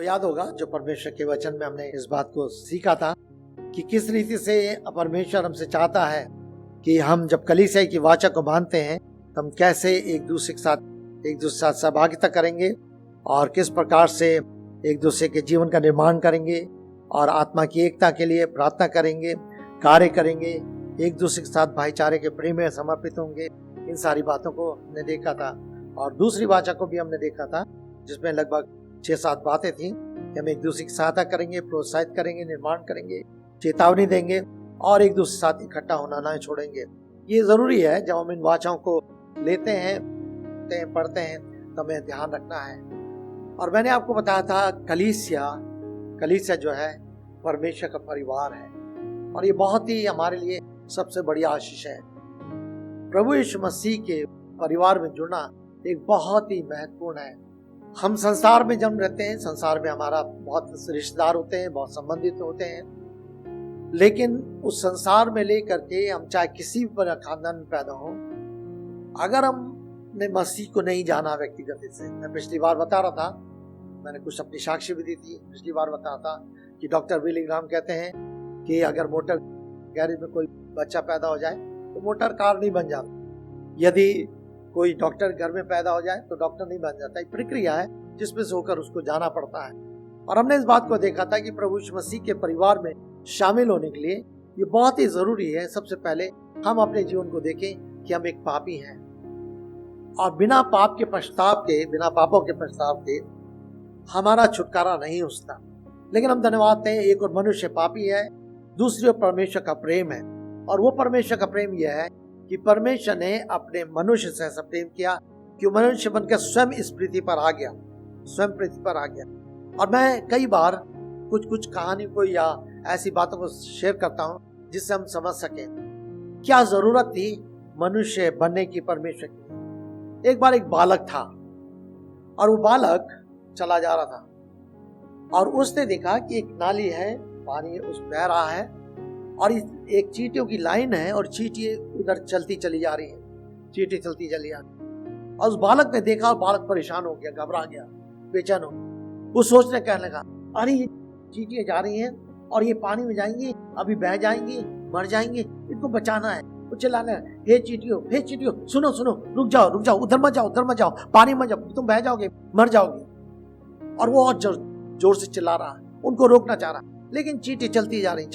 आपको याद होगा जो परमेश्वर के वचन में हमने इस बात को सीखा था कि किस रीति से परमेश्वर हमसे चाहता है कि हम जब कलीसिया की वाचा को मानते हैं तो हम कैसे एक दूसरे के साथ सहभागिता करेंगे और किस प्रकार से एक दूसरे के जीवन का निर्माण करेंगे और आत्मा की एकता के लिए प्रार्थना करेंगे, कार्य करेंगे, एक दूसरे के साथ भाईचारे के प्रेम में समर्पित होंगे। इन सारी बातों को हमने देखा था और दूसरी वाचा को भी हमने देखा था जिसमें लगभग 6-7 बातें थी कि हम एक दूसरे की सहायता करेंगे, प्रोत्साहित करेंगे, निर्माण करेंगे, चेतावनी देंगे और एक दूसरे के साथ इकट्ठा होना ना छोड़ेंगे। ये जरूरी है। जब हम इन वाचाओं को लेते हैं, पढ़ते हैं तो हमें ध्यान रखना है। और मैंने आपको बताया था कलीसिया जो है परमेश्वर का परिवार है और ये बहुत ही हमारे लिए सबसे बड़ी आशीष है। प्रभु यीशु मसीह के परिवार में जुड़ना एक बहुत ही महत्वपूर्ण है। हम संसार में जन्म रहते हैं, संसार में हमारा बहुत रिश्तेदार होते हैं, बहुत संबंधित होते हैं, लेकिन उस संसार में लेकर के हम चाहे किसी भी खानदान में पैदा हो, अगर हमने मसीह को नहीं जाना व्यक्तिगत से, मैं पिछली बार बता रहा था, मैंने कुछ अपनी साक्ष्य भी दी थी, पिछली बार बता रहा था कि डॉक्टर विली ग्राम कहते हैं कि अगर मोटर गैरेज में कोई बच्चा पैदा हो जाए तो मोटर कार नहीं बन जाता, यदि कोई डॉक्टर घर में पैदा हो जाए तो डॉक्टर नहीं बन जाता। एक प्रक्रिया है जिसमें से होकर उसको जाना पड़ता है। और हमने इस बात को देखा था कि प्रभु यीशु मसीह के परिवार में शामिल होने के लिए ये बहुत ही जरूरी है। सबसे पहले हम अपने जीवन को देखें कि हम एक पापी हैं और बिना पापों के पश्चाताप के हमारा छुटकारा नहीं होता। लेकिन हम धन्यवाद दें, एक और मनुष्य पापी है, दूसरी ओर परमेश्वर का प्रेम है। और वो परमेश्वर का प्रेम यह है कि परमेश्वर ने अपने मनुष्य से ऐसा प्रेम किया कि मनुष्य बनकर स्वयं इस पृथ्वी पर आ गया, और मैं कई बार कुछ कहानी को या ऐसी बातों को शेयर करता हूँ जिससे हम समझ सकें क्या जरूरत थी मनुष्य बनने की परमेश्वर की। एक बार एक बालक था और वो बालक चला जा रहा था और उसने देखा कि एक नाली है, पानी उस बह रहा है और एक चींटियों की लाइन है और चींटी उधर चलती चली जा रही है। और उस बालक ने देखा और बालक परेशान हो गया, घबरा गया, बेचैन हो। वो सोचने कहने लगा, अरे ये चींटियां जा रही हैं और ये पानी में जाएंगी, अभी बह जाएंगी, मर जाएंगी, इनको बचाना है। वो चिल्लाने, हे चींटियों सुनो, रुक जाओ, उधर मत जाओ, पानी मत जाओ, तुम बह जाओगे, मर जाओगे। और वो और जोर से चिल्ला रहा है, उनको रोकना चाह रहा, लेकिन चींटी चलती जा रही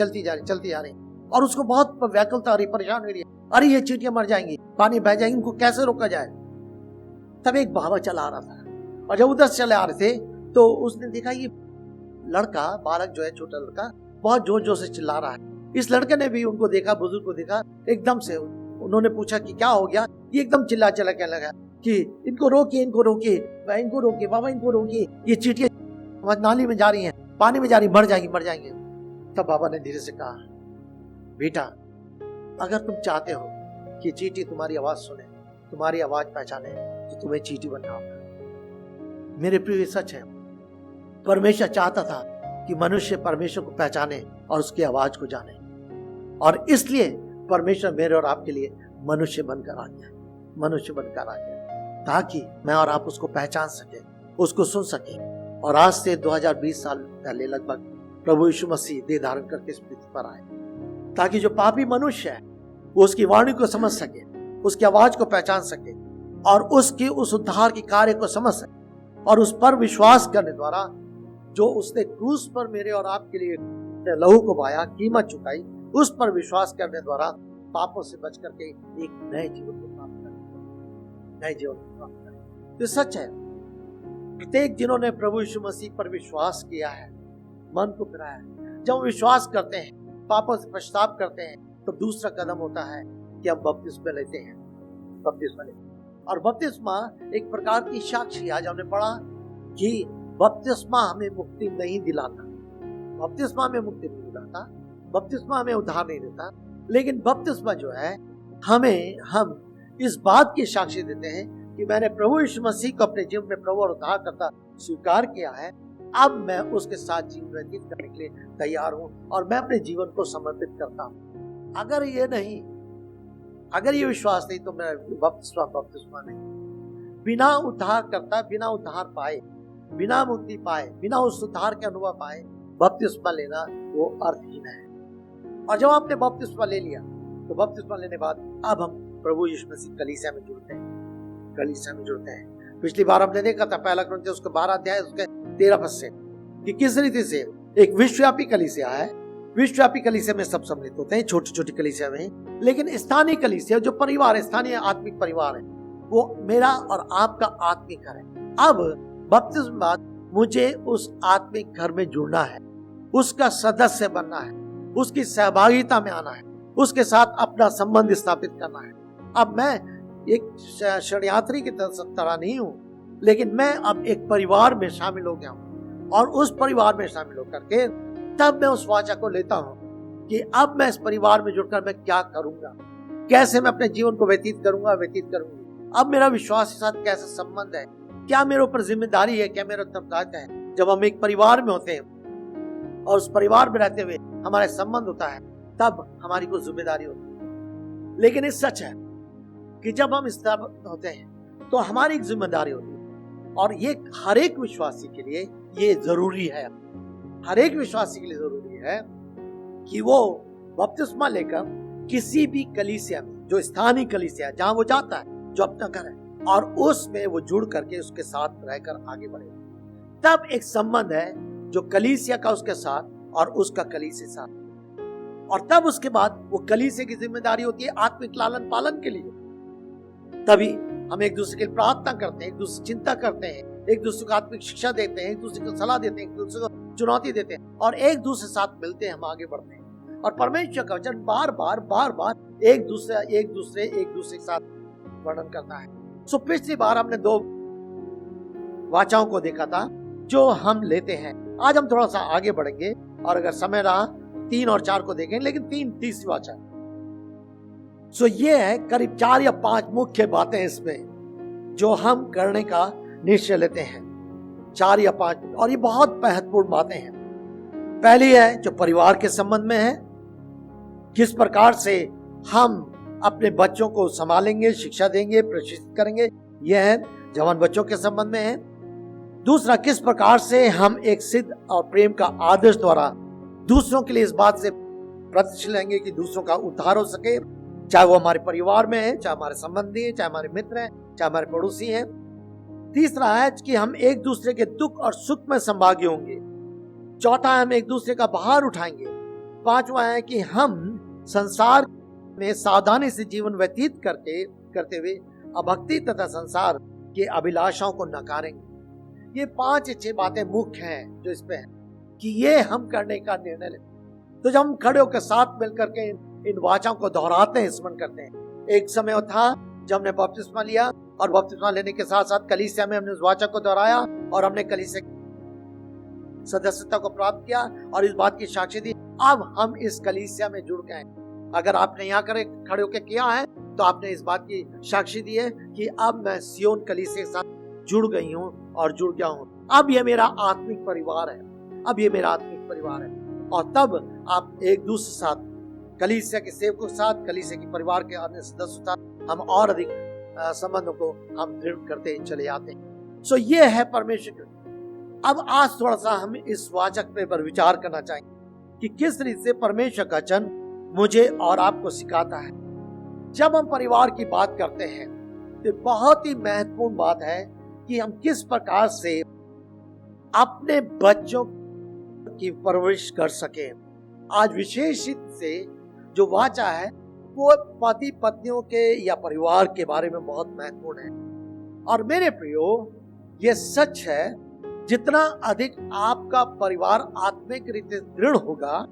और उसको बहुत व्याकुलता आ रही, परेशान हो रही है। अरे ये चींटियां मर जाएंगी, पानी बह जाएंगी, इनको कैसे रोका जाए। तब एक बाबा चला आ रहा था और जब उधर से चले आ रहे थे तो उसने देखा ये बालक जो है, छोटा लड़का बहुत जोर से चिल्ला रहा है। इस लड़के ने भी उनको देखा, बुजुर्ग को देखा, एकदम से उन्होंने पूछा कि क्या हो गया। ये एकदम चिल्ला कहने लगा कि इनको रोकिए बाबा, इनको रोकिए, ये चींटियां नाली में जा रही हैं, पानी में जा रही, मर जाएंगे। तब बाबा ने धीरे से कहा, बेटा अगर तुम चाहते हो कि चींटी तुम्हारी आवाज सुने, तुम्हारी आवाज पहचाने, तो तुम्हें चींटी बनना होगा। मेरे प्रिय, सच है, परमेश्वर चाहता था कि मनुष्य परमेश्वर को पहचाने और उसकी आवाज को जाने, और इसलिए परमेश्वर मेरे और आपके लिए मनुष्य बनकर आ गया ताकि मैं और आप उसको पहचान सके, उसको सुन सके। और आज से 2020 साल पहले लगभग प्रभु यीशु मसीह देह धारण करके इस पृथ्वी पर आए ताकि जो पापी मनुष्य है वो उसकी वाणी को समझ सके, उसकी आवाज को पहचान सके और उस उद्धार के कार्य को समझ सके, और उस पर विश्वास करने द्वारा जो उसने क्रूस पर मेरे और आपके लिए लहू को बहाया, कीमत चुकाई, उस पर विश्वास करने द्वारा पापों से बच करके एक नए जीवन को प्राप्त करें। तो सच है, प्रत्येक जिन्होंने प्रभु यीशु मसीह पर विश्वास किया है, मन को फिराया है, जब विश्वास करते हैं, पापों से पश्चाताप करते हैं, तो दूसरा कदम होता है कि हम बपतिस्मा लेते हैं। और बपतिस्मा एक प्रकार की साक्षी, आज हमने पढ़ा कि बपतिस्मा हमें मुक्ति नहीं दिलाता, बपतिस्मा हमें उद्धार नहीं देता, लेकिन बपतिस्मा जो है हम इस बात की साक्षी देते हैं कि मैंने प्रभु यीशु मसीह को अपने जीवन में प्रभु और उद्धारकर्ता स्वीकार किया है, अब मैं उसके साथ जीवन व्यतीत करने के लिए तैयार हूं और मैं अपने जीवन को समर्पित करता हूं। अगर ये विश्वास नहीं तो मैं बपतिस्मा नहीं। बिना उद्धार पाए बिना मुक्ति पाए, बिना उस उद्धार के अनुभव पाए बपतिस्मा लेना वो अर्थहीन है। और जब आपने बपतिस्मा ले लिया तो बपतिस्मा लेने के बाद अब हम प्रभु यीशु मसीह कलीसिया में जुड़ते हैं। पिछली बार हमने देखा था पहला कुरिन्थियों उसके 12 अध्याय उसके 13 पद से कि किस रीति से एक विश्वव्यापी कलीसिया है। विश्वव्यापी कलीसिया में सब सम्मिलित होते हैं, छोटी छोटी कलीसिया में, लेकिन स्थानीय कलीसिया जो परिवार है, स्थानीय आत्मिक परिवार है, वो मेरा और आपका आत्मिक घर है। अब बपतिस्मा बाद मुझे उस आत्मिक घर में जुड़ना है, उसका सदस्य बनना है, उसकी सहभागिता में आना है, उसके साथ अपना संबंध स्थापित करना है। अब मैं एक षड्यंत्री की तरह नहीं हूं, लेकिन मैं अब एक परिवार में शामिल हो गया हूं और उस परिवार में शामिल होकर के तब मैं उस वाचा को लेता हूं कि अब मैं इस परिवार में जुड़कर मैं क्या करूंगा, कैसे मैं अपने जीवन को व्यतीत करूंगी। अब मेरा विश्वास के साथ कैसा संबंध है, क्या मेरे ऊपर जिम्मेदारी है, क्या मेरा उत्तरदायित्व है। जब हम एक परिवार में होते हैं और उस परिवार में रहते हुए हमारा संबंध होता है तब हमारी कोई जिम्मेदारी होती है। लेकिन ये सच है कि जब हम इस तरह होते हैं तो हमारी एक जिम्मेदारी होती है और ये हर एक विश्वासी के लिए ये जरूरी है। हर एक विश्वासी के लिए जरूरी है कि वो बपतिस्मा लेकर किसी भी कलीसिया में, जो स्थानीय कलीसिया जहां वो जाता है, जो अपना घर है, और उसमें वो जुड़ करके उसके साथ रहकर आगे बढ़े। तब एक संबंध है जो कलीसिया का उसके साथ और उसका कलीसिया साथ, और तब उसके बाद वो कलीसिया की जिम्मेदारी होती है आत्मिक लालन पालन के लिए। तभी हम एक दूसरे के लिए प्रार्थना करते हैं, एक दूसरे की चिंता करते हैं, एक दूसरे को आत्मिक शिक्षा देते हैं, एक दूसरे को सलाह देते हैं, एक दूसरे को चुनौती देते हैं और एक दूसरे साथ मिलते हैं, हम आगे बढ़ते हैं। और परमेश्वर का वचन बार बार एक दूसरे के साथ वर्णन करता है। सो पिछली बार हमने 2 वाचाओं को देखा था जो हम लेते हैं। आज हम थोड़ा सा आगे बढ़ेंगे और अगर समय रहा 3 और 4 को देखेंगे, लेकिन 3 तीसरी वाचा। सो ये है करीब 4 या 5 मुख्य बातें इसमें जो हम करने का निश्चय लेते हैं, 4 या 5, और ये बहुत महत्वपूर्ण बातें हैं। पहली है जो परिवार के संबंध में है, किस प्रकार से हम अपने बच्चों को संभालेंगे, शिक्षा देंगे, प्रशिक्षित करेंगे, यह है जवान बच्चों के संबंध में है। दूसरा, किस प्रकार से हम एक सिद्ध और प्रेम का आदर्श द्वारा दूसरों के लिए इस बात से प्रतिष्ठित लेंगे कि दूसरों का उद्धार हो सके, चाहे वो हमारे परिवार में है, चाहे हमारे संबंधी है, चाहे हमारे मित्र हैं, चाहे हमारे पड़ोसी हैं। तीसरा है कि हम एक दूसरे के दुख और सुख में संभागी होंगे। चौथा है हम एक दूसरे का भार उठाएंगे। पांचवा है कि हम संसार में सावधानी से जीवन व्यतीत करते हुए अभक्ति तथा संसार के अभिलाषाओं को नकारेंगे। ये 5-6 बातें मुख्य हैं जो इस पे हैं कि ये हम करने का निर्णय लेते। तो जब हम खड़े होकर साथ मिलकर के इन वाचाओं को दोहराते हैं, स्मरण करते हैं। एक समय था जब हमने बपतिस्मा लिया और बपतिस्मा लेने के साथ साथ कलीसिया में हमने उस वाचा को दोहराया और हमने कलीसिया सदस्यता को प्राप्त किया और इस बात की साक्षी दी। अब हम इस कलीसिया में जुड़ गए। अगर आपने यहाँ खड़े होकर किया है तो आपने इस बात की साक्षी दी है कि अब मैं सियोन कलीसिया के साथ जुड़ गई हूँ और जुड़ गया हूँ। अब ये मेरा आत्मिक परिवार है, अब ये मेरा आत्मिक परिवार है। और तब आप एक दूसरे साथ, कलीसिया के सेवकों के साथ, कलीसिया के परिवार के अन्य सदस्यों के साथ हम और अधिक संबंधों को हम दृढ़ करते चले जाते हैं। सो ये है परमेश्वर। अब आज थोड़ा सा हम इस वाचक पर विचार करना चाहेंगे कि किस रीति से परमेश्वर का वचन मुझे और आपको सिखाता है। जब हम परिवार की बात करते हैं तो बहुत ही महत्वपूर्ण बात है कि हम किस प्रकार से अपने बच्चों की परवरिश कर सके। आज विशेष रूप से जो वाचा है वो पति पत्नियों के या परिवार के बारे में बहुत महत्वपूर्ण है। और मेरे प्रियो, ये सच है, जितना अधिक आपका परिवार आत्मिक रीति से दृढ़ होगा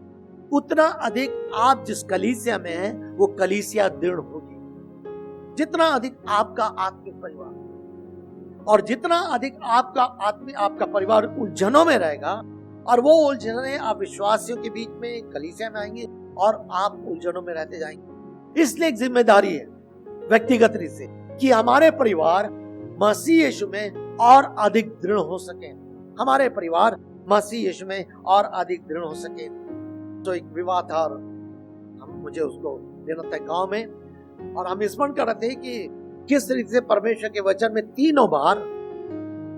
उतना अधिक आप जिस कलीसिया में हैं वो कलीसिया दृढ़ होगी। जितना अधिक आपका आत्मिक परिवार और जितना अधिक आपका परिवार उलझनों में रहेगा, और वो उलझने आप विश्वासियों के बीच में कलीसिया में आएंगे और आप उलझनों में रहते जाएंगे। इसलिए एक जिम्मेदारी है व्यक्तिगत रीति से कि हमारे परिवार मसीह यीशु में और अधिक दृढ़ हो सके, हमारे परिवार मसीह यीशु में और अधिक दृढ़ हो सके। तो एक विवाह था और मुझे उसको देना था गांव में, और हम स्मरण कर रहे थे कि किस रीति से परमेश्वर के वचन में 3 बार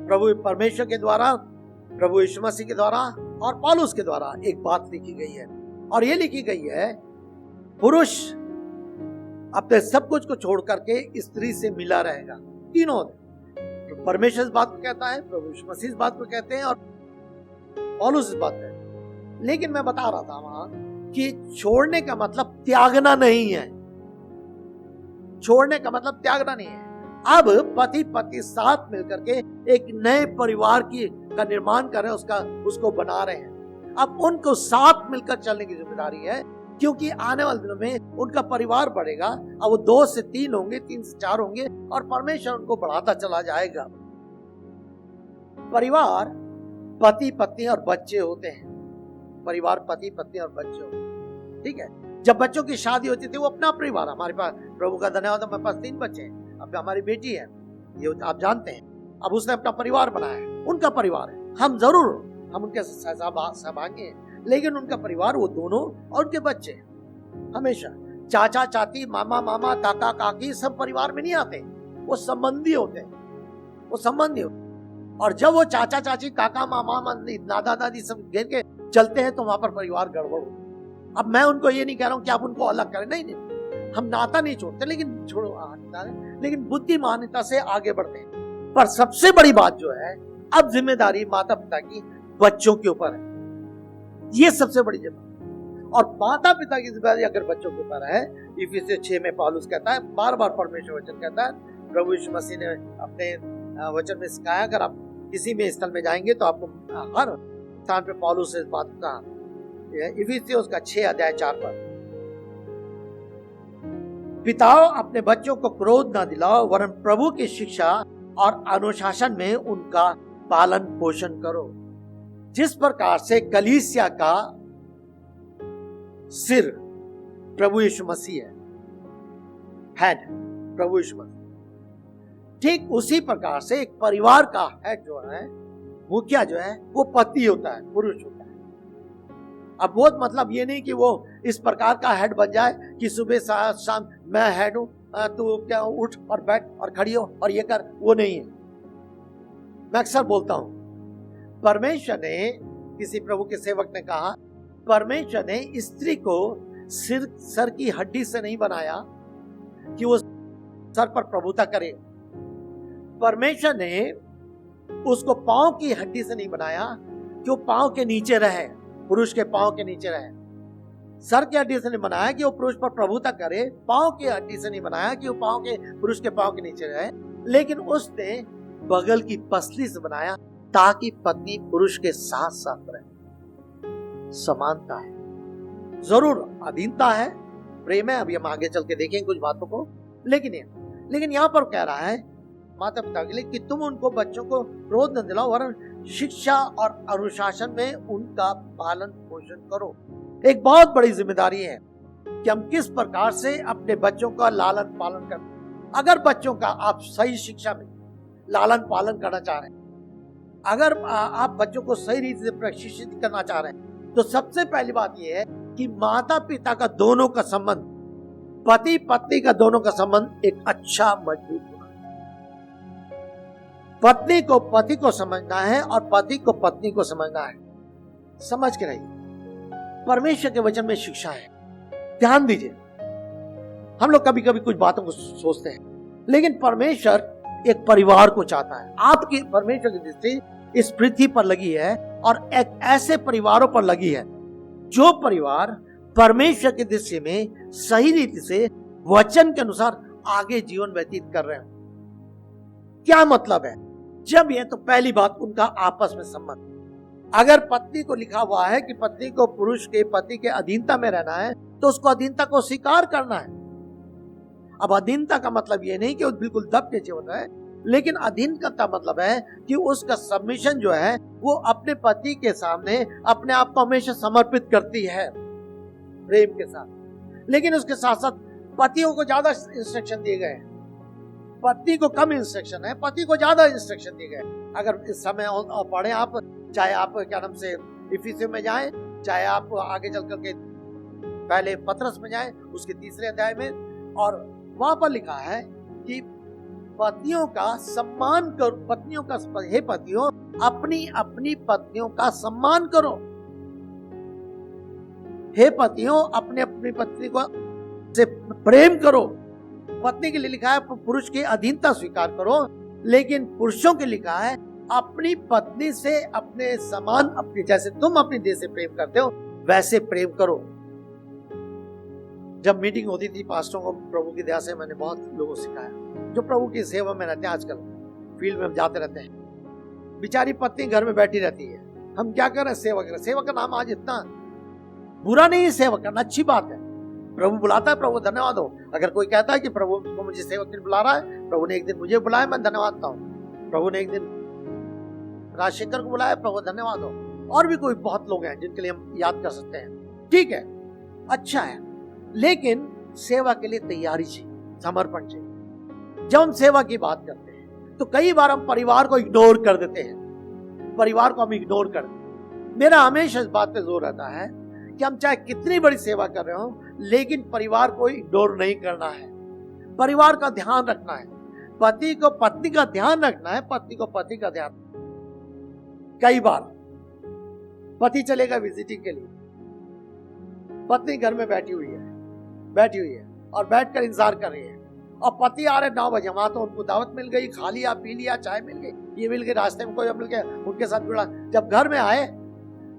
प्रभु परमेश्वर के द्वारा, प्रभु यीशु मसीह के द्वारा और पौलुस के द्वारा एक बात लिखी गई है, और ये लिखी गई है, पुरुष अपने सब कुछ को छोड़ करके स्त्री से मिला रहेगा। तीनों तो परमेश्वर इस बात को कहता है, प्रभु यीशु मसीह इस बात को कहते हैं और पौलुस इस बात को कहते हैं। लेकिन मैं बता रहा था वहां कि छोड़ने का मतलब त्यागना नहीं है। छोड़ने का मतलब त्यागना नहीं है। अब पति पत्नी साथ मिलकर के एक नए परिवार का निर्माण कर रहे हैं, उसको बना रहे हैं। अब उनको साथ मिलकर चलने की जिम्मेदारी है, क्योंकि आने वाले दिनों में उनका परिवार बढ़ेगा। अब वो 2 से 3 होंगे, 3 से 4 होंगे और परमेश्वर उनको बढ़ाता चला जाएगा। परिवार पति पत्नी और बच्चे होते हैं। परिवार पति पत्नी और बच्चे होते हैं, ठीक है। जब बच्चों की शादी होती थी वो अपना परिवार, हमारे पास प्रभु का धन्यवाद हमारे पास 3 बच्चे हैं। अब हमारी बेटी है, ये आप जानते हैं। अब उसने अपना परिवार बनाया है, उनका परिवार है। हम उनके सहभागी हैं, लेकिन उनका परिवार वो दोनों और उनके बच्चे हमेशा चाचा चाची, मामा मामा, काका काकी सब परिवार में नहीं आते, वो संबंधी होते हैं, वो संबंधी होते हैं। और जब वो चाचा चाची, काका मामा, दादा दादी सब घेर के चलते हैं तो वहां पर परिवार गड़बड़ होता है। अब मैं उनको ये नहीं कह रहा हूं कि आप उनको अलग करें, नहीं, हम नाता नहीं छोड़ते, लेकिन बुद्धिमानता से आगे बढ़ते हैं। पर सबसे बड़ी बात जो है, अब जिम्मेदारी माता पिता की बच्चों के ऊपर है। ये सबसे बड़ी जिम्मेदारी, और माता पिता की जिम्मेदारी अगर बच्चों के ऊपर है, इफिसियों 6 में पौलुस कहता है, बार बार परमेश्वर वचन कहता है, प्रभु यीशु मसीह ने अपने वचन में सिखाया, अगर आप किसी में स्थल में जाएंगे तो आपको हर स्थान पे पौलुस से बात कहा। इफिसियों का 6 अध्याय 4 पर, पिताओं अपने बच्चों को क्रोध न दिलाओ, वरन प्रभु की शिक्षा और अनुशासन में उनका पालन पोषण करो, जिस प्रकार से कलीसिया का सिर प्रभु यीशु मसीह है, हेड प्रभु यीशु मसीह, ठीक उसी प्रकार से एक परिवार का हेड जो है, मुखिया जो है, वो पति होता है, पुरुष होता है। अब वो मतलब ये नहीं कि वो इस प्रकार का हेड बन जाए कि सुबह शाम मैं हेड हूं, तू क्या उठ और बैठ और खड़ी हो और ये कर, वो नहीं है। मैं अक्सर बोलता हूं, परमेश्वर ने, किसी प्रभु के सेवक ने कहा, परमेश्वर ने स्त्री को सर की हड्डी से नहीं बनाया कि वो सर पर प्रभुता करे। परमेश्वर ने उसको पांव की हड्डी से नहीं बनाया कि वो पांव के नीचे रहे, पुरुष के पांव के नीचे रहे। सर की हड्डी से नहीं बनाया कि वो पुरुष पर प्रभुता करे, पांव की हड्डी से नहीं बनाया कि वो पुरुष के पांव के नीचे रहे, लेकिन उसने बगल की पसली से बनाया ताकि पत्नी पुरुष के साथ साथ रहे। समानता है, जरूर अधीनता है, प्रेम है। अभी हम आगे चल के देखेंगे कुछ बातों को, लेकिन यहाँ पर कह रहा है माता पिता के लिए कि तुम उनको, बच्चों को क्रोध न दिलाओ, वरन शिक्षा और अनुशासन में उनका पालन पोषण करो। एक बहुत बड़ी जिम्मेदारी है कि हम किस प्रकार से अपने बच्चों का लालन पालन करें। अगर बच्चों का आप सही शिक्षा में लालन पालन करना चाह रहे हैं, अगर आप बच्चों को सही रीति से प्रशिक्षित करना चाह रहे हैं, तो सबसे पहली बात यह है कि माता पिता का दोनों का संबंध, पति पत्नी का दोनों का संबंध एक अच्छा मजबूत होना है। पत्नी को पति को समझना है और पति को पत्नी को समझना है। समझ के रहिए, परमेश्वर के वचन में शिक्षा है। ध्यान दीजिए, हम लोग कभी कभी कुछ बातों को सोचते हैं, लेकिन परमेश्वर एक परिवार को चाहता है। आपकी परमेश्वर की दृष्टि इस पृथ्वी पर लगी है और एक ऐसे परिवारों पर लगी है जो परिवार परमेश्वर की दृष्टि में सही रीति से वचन के अनुसार आगे जीवन व्यतीत कर रहे हैं। क्या मतलब है? जब ये, तो पहली बात उनका आपस में संबंध। अगर पत्नी को लिखा हुआ है कि पत्नी को पुरुष के पति के अधीनता में रहना है, तो उसको अधीनता को स्वीकार करना है। अब अधीनता का मतलब ये नहीं कि वो बिल्कुल दब के जीवन है, लेकिन अधीनता का मतलब है कि उसका सबमिशन जो है वो अपने पति के सामने अपने आप को हमेशा समर्पित करती है प्रेम के साथ। लेकिन उसके साथ साथ पतियों को ज्यादा इंस्ट्रक्शन दिए गए, पत्नी को कम इंस्ट्रक्शन है, पति को ज्यादा इंस्ट्रक्शन दिए गए। अगर इस समय पढ़े आप, चाहे आप क्या नाम से इफिसियों में जाएं, चाहे आप आगे चल करके पहले पतरस में जाएं, उसके 3 अध्याय में, और वहां पर लिखा है कि पतियों का सम्मान करो। पत्नियों का, हे पतियों, अपनी अपनी पत्नियों का सम्मान करो। हे पतियों, अपने अपनी पत्नी को से प्रेम करो। पत्नी के लिए लिखा है पुरुष की अधीनता स्वीकार करो, लेकिन पुरुषों के लिखा है अपनी पत्नी से अपने समान, अपनी जैसे तुम अपनी देह से प्रेम करते हो वैसे प्रेम करो। जब मीटिंग होती थी पास्टरों को, प्रभु की दया से मैंने बहुत लोगों को सिखाया जो प्रभु की सेवा में रहते हैं। आजकल फील्ड में हम जाते रहते हैं, बेचारी पत्नी घर में बैठी रहती है, हम क्या कर रहे हैं? सेवा कर रहे हैं। सेवा का नाम आज इतना बुरा नहीं है, सेवा करना अच्छी बात है। प्रभु बुलाता है, प्रभु धन्यवाद हो। अगर कोई कहता है कि प्रभु को मुझे सेवा के लिए बुला रहा है, प्रभु ने एक दिन मुझे बुलाया, मैं धन्यवाद देता हूँ। प्रभु ने एक दिन राजशेखर को बुलाया, प्रभु धन्यवाद हो। और भी कोई बहुत लोग हैं जिनके लिए हम याद कर सकते हैं, ठीक है, अच्छा है। लेकिन सेवा के लिए तैयारी चाहिए, समर्पण चाहिए। जब हम सेवा की बात करते हैं तो कई बार हम परिवार को इग्नोर कर देते हैं, परिवार को हम इग्नोर कर देते हैं। मेरा हमेशा इस बात पे जोर रहता है कि हम चाहे कितनी बड़ी सेवा कर रहे हो, लेकिन परिवार को इग्नोर नहीं करना है, परिवार का ध्यान रखना है, पति को पत्नी का ध्यान रखना है, पत्नी को पति का ध्यान। कई बार पति चलेगा विजिटिंग के लिए, पत्नी घर में बैठी हुई है और बैठकर इंतजार कर रही है, और पति आ रहे 9 बजे, वहां तो उनको दावत मिल गई, खा लिया, पी लिया, चाय मिल गई, ये मिल गई, रास्ते में कोई मिल गया, उनके साथ जुड़ा। जब घर में आए,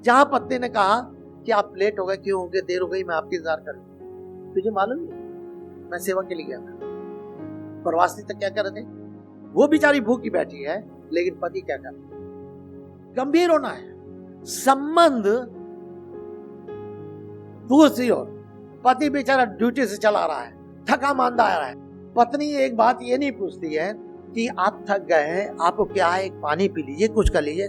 जहां पत्नी ने कहा कि आप लेट हो गए, क्यों हो गए, देर हो गई, मैं आपकी इंतजार कर रही, तुझे मालूम नहीं मैं सेवा के लिए गया था। प्रवासी तक क्या कर रहे थे, वो बेचारी भूखी बैठी है, लेकिन पति क्या कर रहे? गंभीर होना है। संबंध दूसरी ओर, पति बेचारा ड्यूटी से चला रहा है, थका मांदा आ रहा है, पत्नी एक बात ये नहीं पूछती है कि आप थक गए हैं, आपको क्या है, एक पानी पी लीजिए, कुछ कर लीजिए।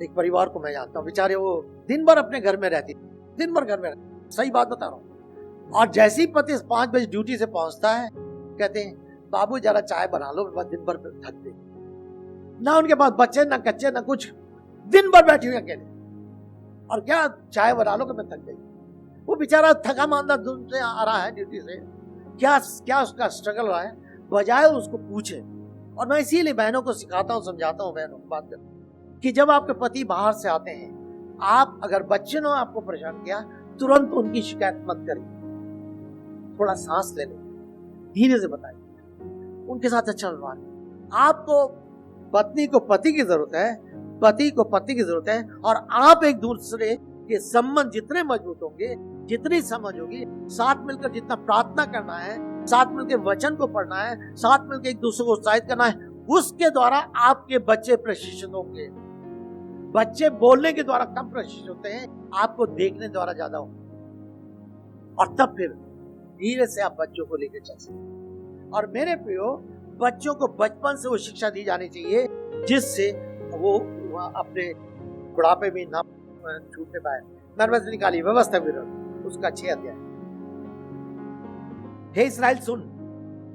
एक परिवार को मैं जानता हूँ, बेचारे वो दिन भर अपने घर में रहती, दिन भर घर में रहती, सही बात बता रहा हूँ। और जैसे ही पति 5 बजे ड्यूटी से पहुंचता है, कहते हैं बाबू जरा चाय बना लो, दिन भर थक गई। ना उनके पास बच्चे, ना कच्चे, ना कुछ, दिन भर बैठी हुई अकेले, और क्या चाय बना लो कि मैं थक गई। वो बेचारा थका मांदा धुन से आ रहा है ड्यूटी से, क्या क्या उसका स्ट्रगल रहा है, बजाय उसको पूछे। और मैं इसीलिए बहनों को सिखाता हूँ, समझाता हूँ बहनों को बात कर कि जब आपके पति बाहर से आते हैं, आप अगर बच्चे ने आपको परेशान किया, तुरंत उनकी शिकायत मत करिए, थोड़ा सांस ले लें, धीरे से बताइए, उनके साथ अच्छा व्यवहार। आपको पत्नी को पति की जरूरत है, पति को पति की जरूरत है, और आप एक दूसरे के संबंध जितने मजबूत होंगे, जितनी समझ होगी, साथ मिलकर जितना प्रार्थना करना है, साथ मिलकर वचन को पढ़ना है, साथ मिलकर एक दूसरे को उत्साहित करना है, उसके द्वारा आपके बच्चे प्रशिक्षित होंगे। बच्चे बोलने के द्वारा कम प्रशिक्षित होते हैं, आपको देखने द्वारा ज्यादा होंगे, और तब फिर धीरे से आप बच्चों को लेकर चल सकते। और मेरे प्रियो, बच्चों को बचपन से वो शिक्षा दी जानी चाहिए जिससे वो अपने बुढ़ापे में ना छूटने पाए। नर्मस निकाली व्यवस्था विरोध, उसका 6 अध्याय। हे इस्राएल सुन,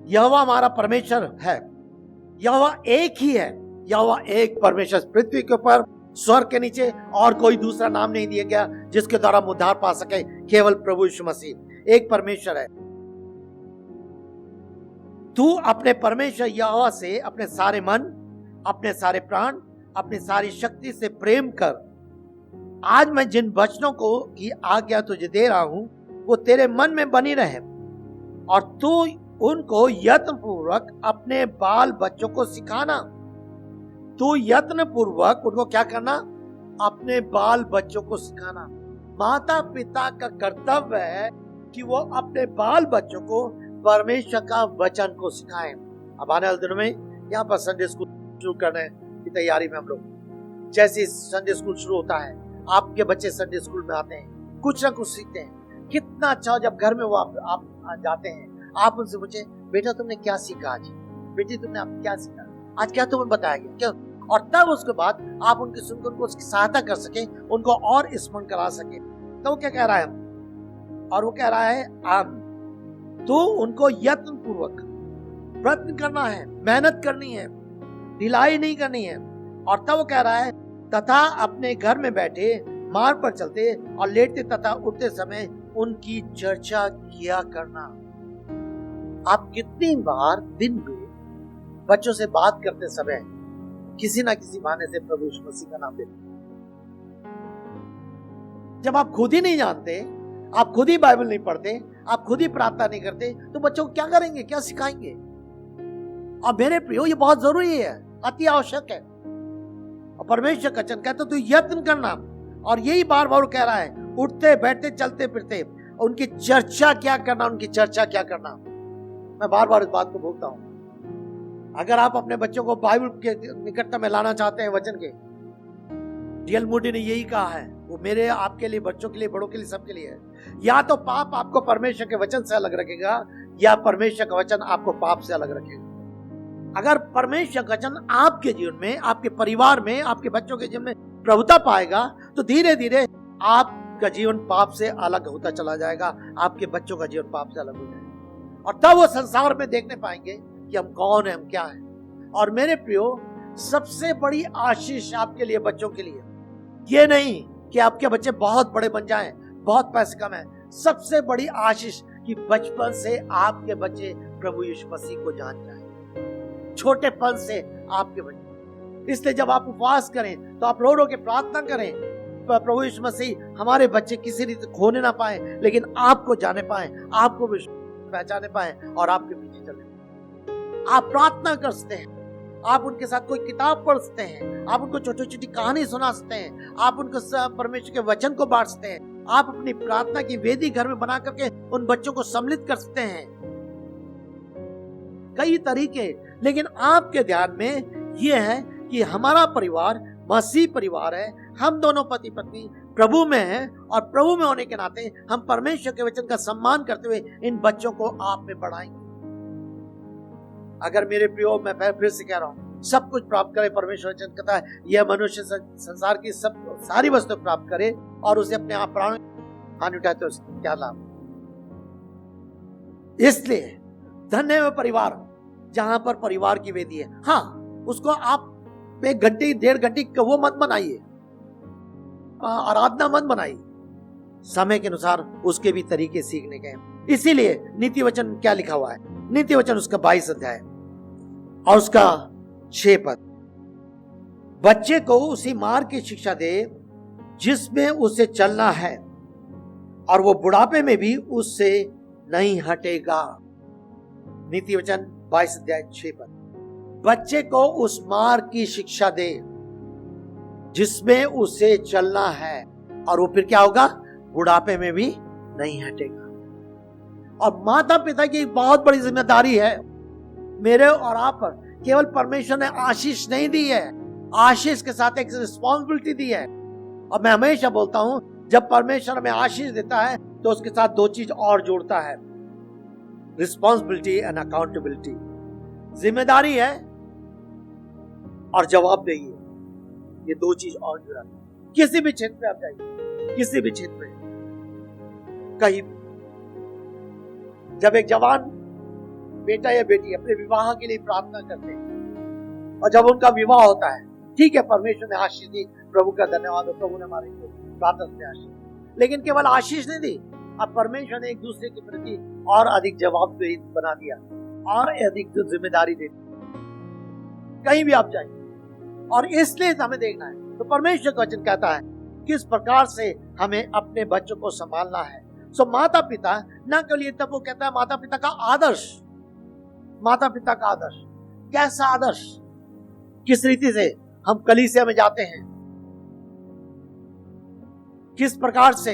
यहोवा हमारा परमेश्वर है, यहोवा एक ही है, यहोवा एक परमेश्वर। पृथ्वी के ऊपर, स्वर्ग के नीचे और कोई दूसरा नाम नहीं दिया गया जिसके द्वारा हम उद्धार पा सके, केवल प्रभु यीशु मसीह एक परमेश्वर है। तू अपने परमेश्वर यहोवा से अपने सारे मन, अपने सारे प्राण, अपनी सारी शक्ति से प्रेम कर। आज मैं जिन वचनों को की आज्ञा तुझे दे रहा हूं, वो तेरे मन में बनी रहे, और तू उनको यत्न पूर्वक अपने बाल बच्चों को सिखाना। तू यत्न पूर्वक उनको क्या करना? अपने बाल बच्चों को सिखाना। माता पिता का कर्तव्य है कि वो अपने बाल बच्चों को परमेश्वर का वचन को सिखाएं। अब आने वाले दिनों में यहाँ पर संडे स्कूल शुरू करने की तैयारी में हम लोग, जैसे संडे स्कूल शुरू होता है, आपके बच्चे संडे स्कूल में आते हैं, कुछ ना कुछ सीखते हैं। कितना अच्छा, जब घर में वो आप जाते हैं, आप उनसे पूछे, बेटा तुमने क्या सीखा आज, बेटी तुमने आप क्या सीखा आज, क्या तुम्हें बताया गया, क्या? और तब उसके बाद आप उनकी सुनकर उनको उसकी सहायता कर सके, उनको और स्मरण करा सके। तो वो क्या कह रहा है? और वो कह रहा है तो उनको यत्न पूर्वक प्रयत्न करना है, मेहनत करनी है, ढिलाई नहीं करनी है। और तब वो कह रहा है तथा अपने घर में बैठे, मार्ग पर चलते और लेटते तथा उठते समय उनकी चर्चा किया करना। आप कितनी बार दिन में बच्चों से बात करते समय किसी ना किसी बहाने से प्रभु यीशु मसीह का नाम लेते? जब आप खुद ही नहीं जानते, आप खुद ही बाइबल नहीं पढ़ते, आप खुद ही प्रार्थना नहीं करते, तो बच्चों को क्या करेंगे, क्या सिखाएंगे? और मेरे प्रियो, ये बहुत जरूरी है, अति आवश्यक है। और परमेश्वर का वचन कहता तो यत्न करना, और यही बार बार कह रहा है, उठते बैठते चलते फिरते उनकी चर्चा क्या करना, उनकी चर्चा क्या करना। मैं बार बार इस बात को बोलता हूं। अगर आप अपने बच्चों को बाइबल के निकटता में लाना चाहते हैं, वचन के, डीएल मूडी ने यही कहा है, वो मेरे आपके लिए, बच्चों के लिए, बड़ों के लिए, सबके लिए है। या तो पाप आपको परमेश्वर के वचन से अलग रखेगा, या परमेश्वर का वचन आपको पाप से अलग रखेगा। अगर परमेश्वर का वचन आपके जीवन में, आपके परिवार में, आपके बच्चों के जीवन में प्रभुता पाएगा, तो धीरे धीरे आपका जीवन पाप से अलग होता चला जाएगा, आपके बच्चों का जीवन पाप से अलग हो जाएगा। और तब वो संसार में देखने पाएंगे कि हम कौन है, हम क्या है। और मेरे प्रियो, सबसे बड़ी आशीष आपके लिए, बच्चों के लिए, ये नहीं कि आपके बच्चे बहुत बड़े बन जाएं, बहुत पैसे कमाएं। सबसे बड़ी आशीष कि बचपन से आपके बच्चे प्रभु यीशु मसीह को जान जाएं, छोटेपन से आपके बच्चे। इसलिए जब आप उपवास करें तो आप रो रो के प्रार्थना करें, प्रभु यीशु मसीह हमारे बच्चे किसी रीति खोने ना पाए, लेकिन आपको जाने पाए, आपको पहचाने पाए और आपके पीछे चले। आप प्रार्थना कर सकते हैं, आप उनके साथ कोई किताब पढ़ सकते हैं, आप उनको छोटी छोटी कहानी सुना सकते हैं, आप उनको परमेश्वर के वचन को बांट सकते हैं, आप अपनी प्रार्थना की वेदी घर में बना करके उन बच्चों को सम्मिलित कर सकते हैं। कई तरीके, लेकिन आपके ध्यान में यह है कि हमारा परिवार मसीह परिवार है, हम दोनों पति पत्नी प्रभु में हैं, और प्रभु में होने के नाते हम परमेश्वर के वचन का सम्मान करते हुए इन बच्चों को आप में बढ़ाएंगे। अगर मेरे प्रियो, मैं फिर से कह रहा हूं, सब कुछ प्राप्त करे, परमेश्वर वचन कहता है यह मनुष्य संसार की सारी वस्तु प्राप्त करे और उसे अपने आप प्राण हानि उठाए तो क्या लाभ। इसलिए धन्य है परिवार जहां पर परिवार की वेदी है। हाँ, उसको आप 1 घंटे 1.5 घंटे वो मत बनाइए, आराधना मत बनाइए, समय के अनुसार उसके भी तरीके सीखने के हैं। इसीलिए नीति वचन क्या लिखा हुआ है, नीति वचन उसका 22 अध्याय और उसका 6 पद, बच्चे को उसी मार्ग की शिक्षा दे जिसमें उसे चलना है, और वो बुढ़ापे में भी उससे नहीं हटेगा। नीति वचन 22 अध्याय 6 पद, बच्चे को उस मार्ग की शिक्षा दे जिसमें उसे चलना है, और वो फिर क्या होगा, बुढ़ापे में भी नहीं हटेगा। और माता पिता की एक बहुत बड़ी जिम्मेदारी है मेरे और आप पर। केवल परमेश्वर ने आशीष नहीं दी है, आशीष के साथ एक रिस्पॉन्सिबिलिटी दी है। और मैं हमेशा बोलता हूं, जब परमेश्वर हमें आशीष देता है तो उसके साथ 2 चीज और जोड़ता है, रिस्पॉन्सिबिलिटी एंड अकाउंटेबिलिटी। जिम्मेदारी है और जवाबदेही है, ये 2 चीज और जुड़ा है। किसी भी क्षेत्र में आप जाइए, किसी भी क्षेत्र में, कहीं भी, जब एक जवान बेटा या बेटी अपने विवाह के लिए प्रार्थना करते हैं और जब उनका विवाह होता है, ठीक है, परमेश्वर ने आशीष दी, प्रभु का धन्यवाद हो, प्रभु ने हमारे प्रार्थना से आशीष, लेकिन केवल आशीष नहीं दी, अब परमेश्वर ने एक दूसरे के प्रति और अधिक जवाबदेही बना दिया और अधिक जिम्मेदारी दे दी। कहीं भी आप जाइए, और इसलिए हमें देखना है, तो परमेश्वर का वचन कहता है किस प्रकार से हमें अपने बच्चों को संभालना है। सो माता पिता न केवल, तब वो कहता है माता पिता का आदर्श, माता पिता का आदर्श, कैसा आदर्श, किस रीति से हम कलीसिया में जाते हैं, किस प्रकार से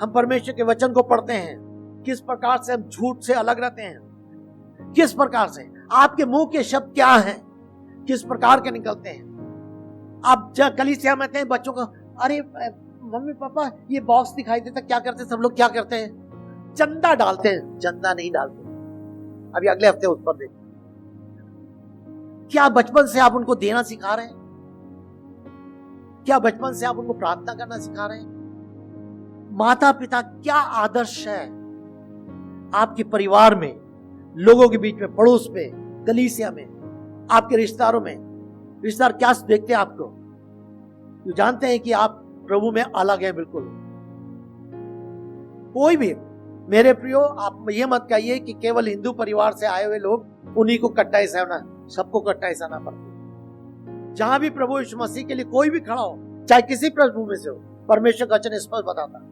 हम परमेश्वर के वचन को पढ़ते हैं, किस प्रकार से हम झूठ से अलग रहते हैं, किस प्रकार से आपके मुंह के शब्द क्या हैं, किस प्रकार के निकलते हैं। आप जब कलीसिया में थे, बच्चों को, अरे मम्मी पापा ये बॉक्स दिखाई देता, क्या करते सब लोग, क्या करते हैं, चंदा डालते हैं, चंदा नहीं डालते। अभी अगले हफ्ते उस पर देख, क्या बचपन से आप उनको देना सिखा रहे हैं? क्या बचपन से आप उनको प्रार्थना करना सिखा रहे हैं? माता पिता क्या आदर्श है आपके परिवार में, लोगों के बीच में, पड़ोस में, कलीसिया में, आपके रिश्तेदारों में? रिश्तेदार क्या देखते हैं आपको? तो जानते हैं कि आप प्रभु में अलग है बिल्कुल। कोई भी मेरे प्रियो, आप ये मत कहिए कि केवल हिंदू परिवार से आए हुए लोग उन्हीं को कट्टाई सहना, सबको कट्टाई सहना पड़ती है। जहां भी प्रभु यीशु मसीह के लिए कोई भी खड़ा हो, चाहे किसी पृष्ठभूमि से हो, परमेश्वर का वचन स्पष्ट बताता है।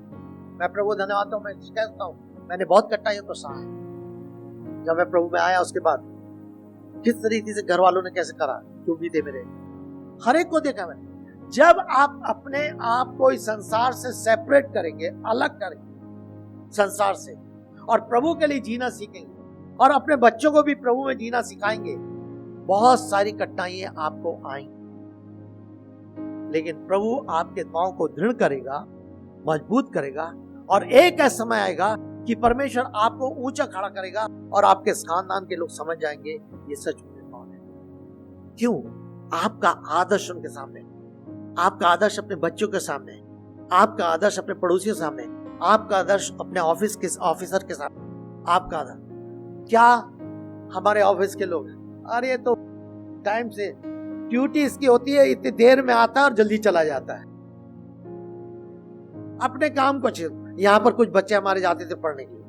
मैं प्रभु धन्यवाद हूं, मैं कहता हूं मैंने बहुत कट्टाइयों को सहा है। जब मैं प्रभु में आया उसके बाद किस तरीके से घर वालों ने कैसे करा, जो भी थे मेरे, हर एक को देखा मैंने। जब आप अपने आप को इस संसार से सेपरेट करेंगे, अलग करेंगे संसार से, और प्रभु के लिए जीना सीखेंगे और अपने बच्चों को भी प्रभु में जीना सिखाएंगे, बहुत सारी कठिनाइयां आपको आएंगी, लेकिन प्रभु आपके पांव को दृढ़ करेगा, मजबूत करेगा, और एक ऐसा समय आएगा कि परमेश्वर आपको ऊंचा खड़ा करेगा और आपके खानदान के लोग समझ जाएंगे ये सच में कौन है। क्यों? आपका आदर्श उनके सामने, आपका आदर्श अपने बच्चों के सामने, आपका आदर्श अपने पड़ोसियों के सामने, आपका आदर्श अपने ऑफिस के ऑफिसर के सामने, आपका आदर्श। क्या हमारे ऑफिस के लोग, अरे तो टाइम से ड्यूटी इसकी होती है, इतनी देर में आता है और जल्दी चला जाता है, अपने काम को अच्छे। यहाँ पर कुछ बच्चे हमारे जाते थे पढ़ने के लिए,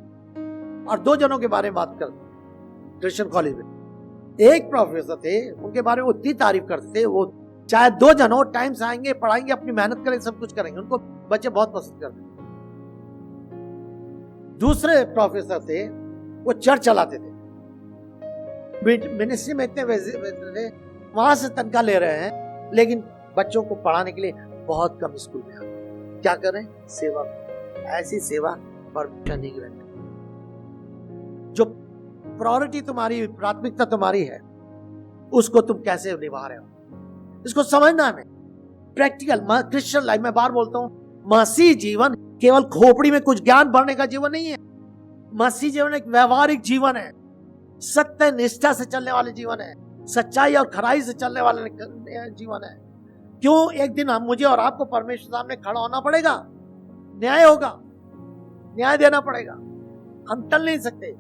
और दो जनों के बारे में बात करते क्रिश्चियन कॉलेज में। एक प्रोफेसर थे, उनके बारे में उतनी तारीफ करते थे, वो चाहे दो जन हो, टाइम से आएंगे, पढ़ाएंगे, अपनी मेहनत करेंगे, सब कुछ करेंगे, उनको बच्चे बहुत पसंद करते। दूसरे प्रोफेसर थे, वो चर्च चलाते थे, मिनिस्ट्री में इतने थे, वहां से तनख्वाह ले रहे हैं, लेकिन बच्चों को पढ़ाने के लिए बहुत कम स्कूल में आते। क्या करें? सेवा। ऐसी सेवा परमेश्वर नहीं ग्रहण। जो प्रायोरिटी तुम्हारी, प्राथमिकता तुम्हारी है, उसको तुम कैसे निभा रहे हो, इसको समझना है। प्रैक्टिकल क्रिश्चियन लाइफ में बार बोलता हूं, मसीह जीवन केवल खोपड़ी में कुछ ज्ञान भरने का जीवन नहीं है। मसीह जीवन एक व्यवहारिक जीवन है, सत्य निष्ठा से चलने वाले जीवन है, सच्चाई और खराई से चलने वाले जीवन है। क्यों? एक दिन हम, मुझे और आपको परमेश्वर सामने खड़ा होना पड़ेगा, न्याय होगा, न्याय देना पड़ेगा। हम टल नहीं सकते,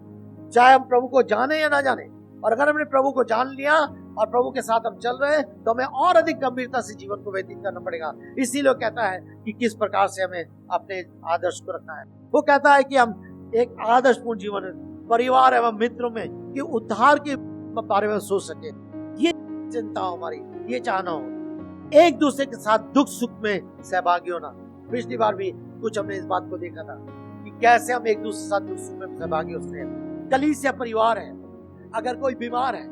चाहे हम प्रभु को जाने या ना जाने। और अगर हमने प्रभु को जान लिया और प्रभु के साथ हम चल रहे हैं, तो हमें और अधिक गंभीरता से जीवन को व्यतीत करना पड़ेगा। इसीलिए वो कहता है कि किस प्रकार से हमें अपने आदर्श को रखना है। वो कहता है कि हम एक आदर्शपूर्ण जीवन परिवार एवं मित्रों में कि उद्धार के बारे में सोच सके। ये चिंता हो हमारी, ये चाहना हो, एक दूसरे के साथ दुख सुख में सहभागी होना। पिछली बार भी कुछ हमने इस बात को देखा था कि कैसे हम एक दूसरे के साथ दुख सुख में सहभागी होते हैं। कलीसिया परिवार है, अगर कोई बीमार है,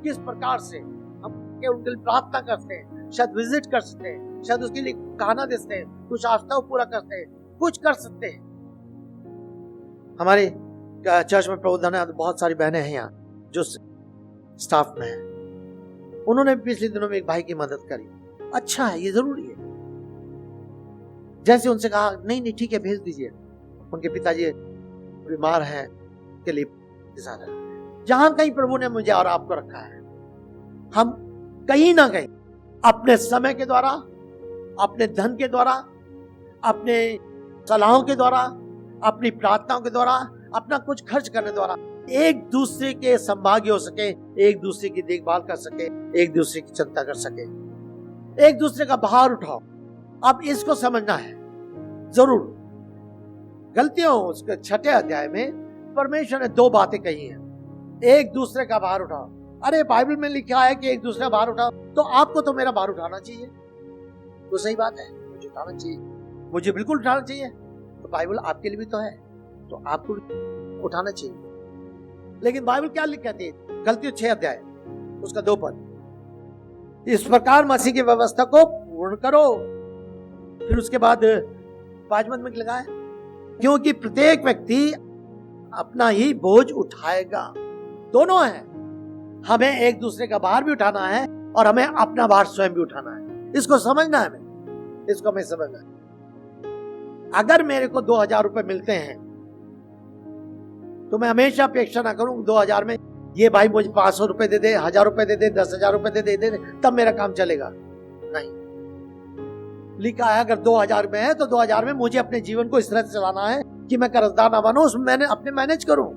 किस प्रकार से हम उनके लिए प्रार्थना करते हैं, शायद विजिट कर सकते हैं, शायद उसके लिए खाना देते हैं, कुछ आस्था पूरा करते हैं, कुछ कर सकते हैं। हमारे चर्च में प्रभु धन्यवाद बहुत सारी बहनें हैं यहाँ जो स्टाफ में है। उन्होंने पिछले दिनों में एक भाई की मदद करी। अच्छा है, ये जरूरी है। जैसे उनसे कहा नहीं ठीक है भेज दीजिए, उनके पिताजी बीमार हैं के लिए। जहां कहीं प्रभु ने मुझे और आपको रखा है, हम कहीं ना कहीं अपने समय के द्वारा, अपने धन के द्वारा, अपने सलाहों के द्वारा, अपनी प्रार्थनाओं के द्वारा, अपना कुछ खर्च करने द्वारा एक दूसरे के संभागी हो सके, एक दूसरे की देखभाल कर सके, एक दूसरे की चिंता कर सके, एक दूसरे का भार उठाओ। अब इसको समझना है जरूर। गलतियों उसके 6 अध्याय में परमेश्वर ने 2 बातें कही हैं। एक दूसरे का भार उठाओ। अरे बाइबल में लिखा है कि एक दूसरे का भार उठाओ, तो आपको तो मेरा भार उठाना चाहिए। तो सही बात है, मुझे उठाना चाहिए, मुझे बिल्कुल उठाना चाहिए। तो बाइबल आपके लिए भी तो है, तो आपको भी उठाना चाहिए। लेकिन बाइबल क्या लिख कहती है? गलतियों 6 अध्याय उसका 2 पद, इस प्रकार मसीह की व्यवस्था को पूर्ण करो। फिर उसके बाद 5 पद में लगा है, क्योंकि प्रत्येक व्यक्ति अपना ही बोझ उठाएगा। दोनों है, हमें एक दूसरे का भार भी उठाना है और हमें अपना भार स्वयं भी उठाना है। इसको समझना है, हमें इसको हमें समझना है। अगर मेरे को 2000 रुपए मिलते हैं तो मैं हमेशा अपेक्षा ना करूं 2000 में ये भाई मुझे 500 रुपए दे दे, 1000 रुपए दे दे, 10,000 रुपए दे दे, तब मेरा काम चलेगा। नहीं, लिखा है अगर 2000 में है तो 2000 में मुझे अपने जीवन को इस तरह से चलाना है कि मैं कर्जदार ना बनूं, उसमें मैंने अपने मैनेज करूं।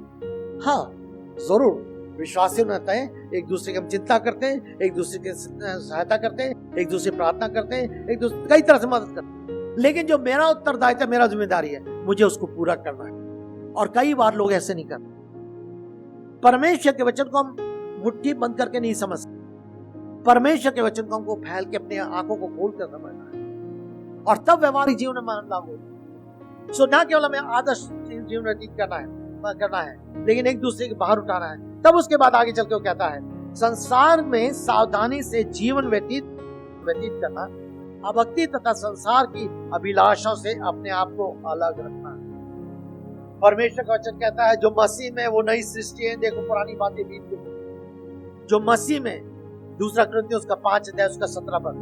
हाँ जरूर विश्वासी होता है, एक दूसरे की हम चिंता करते हैं, एक दूसरे की सहायता करते हैं, एक दूसरे प्रार्थना करते हैं, एक दूसरे कई तरह से मदद करते हैं। लेकिन जो मेरा उत्तरदायित्व है, मेरा जिम्मेदारी है, मुझे उसको पूरा करना है। और कई बार लोग ऐसे नहीं करते। परमेश्वर के वचन को हम मुट्ठी बंद करके नहीं समझ सकते। परमेश्वर के वचन को हमको फैल के अपने आंखों को खोल कर समझना है और तब व्यवहारिक जीवन में लागू होगा। सो ना केवल हमें आदर्श जीवन व्यतीत करना है लेकिन एक दूसरे के बाहर उठाना है। तब उसके बाद आगे चल के वो कहता है संसार में सावधानी से जीवन व्यतीत करना, अभक्ति तथा संसार की अभिलाषाओं से अपने आप को अलग रखना। परमेश्वर का वचन कहता है जो मसीह में वो नई सृष्टि है, देखो पुरानी बातें बीत गई। जो मसीह में, दूसरा कुरिन्थियों उसका 5 अध्याय उसका 17 पद,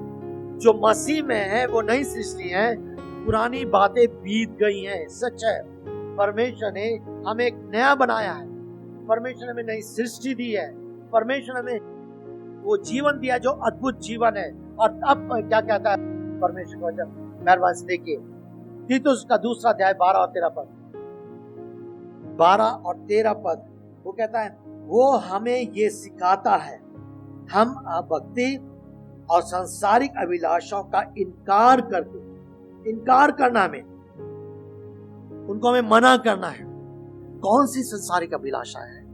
जो मसीह में है वो नई सृष्टि है, पुरानी बातें बीत गई हैं। सच है, परमेश्वर ने हमें एक नया बनाया है, परमेश्वर ने हमें नई सृष्टि दी है, परमेश्वर ने हमें वो जीवन दिया जो अद्भुत जीवन है। और अब क्या कहता है परमेश्वर का वचन, मेहरबानी से देखिए तीतुस का दूसरा अध्याय 12 और 13 पद, 12 और 13 पद, वो कहता है वो हमें ये सिखाता है हम भक्ति और सांसारिक अभिलाषाओं का इनकार करना, हमें उनको हमें मना करना है। कौन सी सांसारिक अभिलाषा है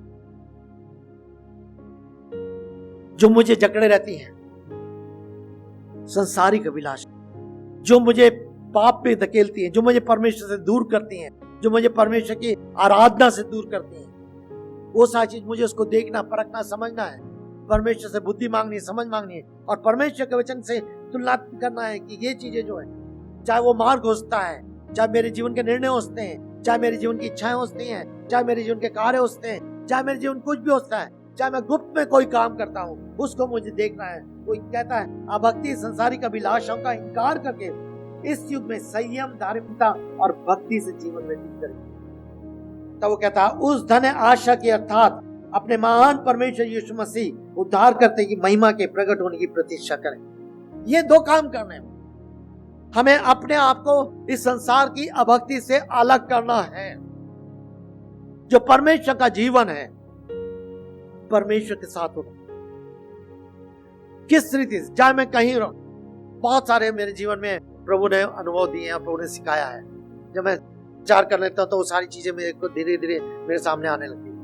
जो मुझे जकड़े रहती हैं? सांसारिक अभिलाषा जो मुझे पाप पे धकेलती हैं, जो मुझे परमेश्वर से दूर करती हैं, जो मुझे परमेश्वर की आराधना से दूर करती हैं। वो सारी चीज मुझे उसको देखना, परखना, समझना है। परमेश्वर से बुद्धि मांगनी है, समझ मांगनी है और परमेश्वर के वचन से तुलना करना है कि ये चीजें जो है, चाहे वो मार्ग होता है, चाहे मेरे जीवन के निर्णय होते हैं, चाहे मेरे जीवन की इच्छाएं होती हैं, चाहे मेरे जीवन के कार्य होते हैं, चाहे मेरे जीवन कुछ भी होता है, चाहे मैं गुप्त में कोई काम करता हूँ, उसको मुझे देखना है। वो कहता है अभक्ति संसारिक अभिलाषाओं का इनकार करके इस युग में संयम, धार्मिकता और भक्ति से जीवन व्यतीत करें। तो वो कहता है उस धन्य आशा की अर्थात अपने महान परमेश्वर यीशु मसीह उद्धार करते की महिमा के प्रकट होने की प्रतीक्षा करें। ये 2 काम करने हैं। हमें अपने आप को इस संसार की अभक्ति से अलग करना है। जो परमेश्वर का जीवन है, परमेश्वर के साथ होना। किस रीति से, चाहे मैं कहीं रहूं, बहुत सारे मेरे जीवन में प्रभु ने अनुभव दिए हैं, प्रभु ने सिखाया है। जब मैं विचार कर लेता हूं तो वो सारी चीजें मेरे को धीरे धीरे मेरे सामने आने लगती है।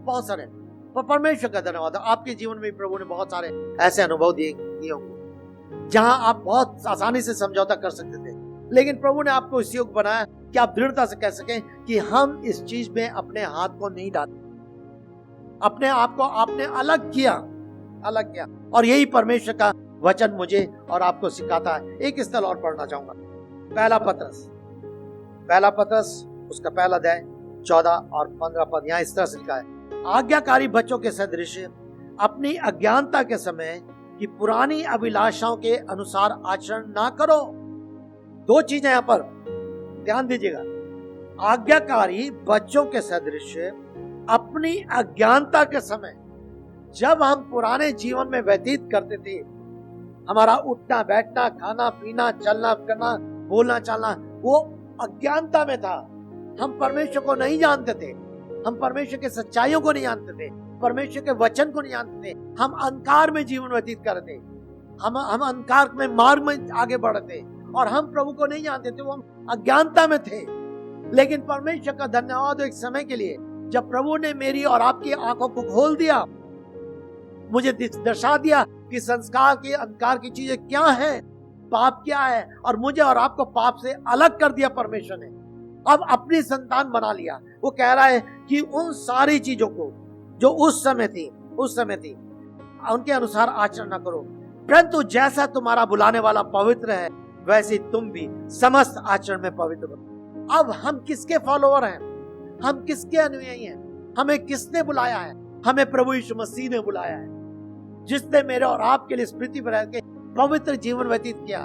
बहुत सारे, पर परमेश्वर का धन्यवाद। आपके जीवन में प्रभु ने बहुत सारे ऐसे अनुभव दिए होंगे जहां आप बहुत आसानी से समझौता कर सकते थे, लेकिन प्रभु ने आपको इस योग बनाया कि आप दृढ़ता से कह सकें कि हम इस चीज में अपने हाथ को नहीं डालते। अपने आप को आपने अलग किया। और यही परमेश्वर का वचन मुझे और आपको सिखाता है। एक स्थल और पढ़ना चाहूंगा, पहला पत्रस उसका पहला अध्याय 14 और 15 पद। यहाँ इस तरह से लिखा है आज्ञाकारी बच्चों के सदृश अपनी अज्ञानता के समय की पुरानी अभिलाषाओं के अनुसार आचरण ना करो। 2 चीजें यहाँ पर ध्यान दीजिएगा। आज्ञाकारी बच्चों के सदृश अपनी अज्ञानता के समय, जब हम पुराने जीवन में व्यतीत करते थे, हमारा उठना बैठना, खाना पीना, चलना करना, बोलना चालना, वो अज्ञानता में था। हम परमेश्वर को नहीं जानते थे, हम परमेश्वर के सच्चाइयों को नहीं जानते थे, परमेश्वर के वचन को नहीं जानते थे। हम अंधकार में जीवन व्यतीत कर रहे थे, हम अंधकार में मार्ग में आगे बढ़ रहे थे और हम प्रभु को नहीं जानते थे, वो हम अज्ञानता में थे। लेकिन परमेश्वर का धन्यवाद एक समय के लिए, जब प्रभु ने मेरी और आपकी आंखों को खोल दिया, मुझे दर्शा दिया कि संस्कार की अंधकार की चीजें क्या है, पाप क्या है, और मुझे और आपको पाप से अलग कर दिया परमेश्वर ने। अब अपनी संतान बना लिया। वो कह रहा है कि उन सारी चीजों को जो उस समय थी उनके अनुसार आचरण न करो, परंतु जैसा तुम्हारा बुलाने वाला पवित्र है वैसे तुम भी समस्त आचरण में पवित्र बनो। अब हम किसके फॉलोअर हैं? हम किसके अनुयायी हैं? हमें किसने बुलाया है? हमें प्रभु यीशु मसीह ने बुलाया है, जिसने मेरे और आपके लिए इस पृथ्वी पर रहकर पवित्र जीवन व्यतीत किया।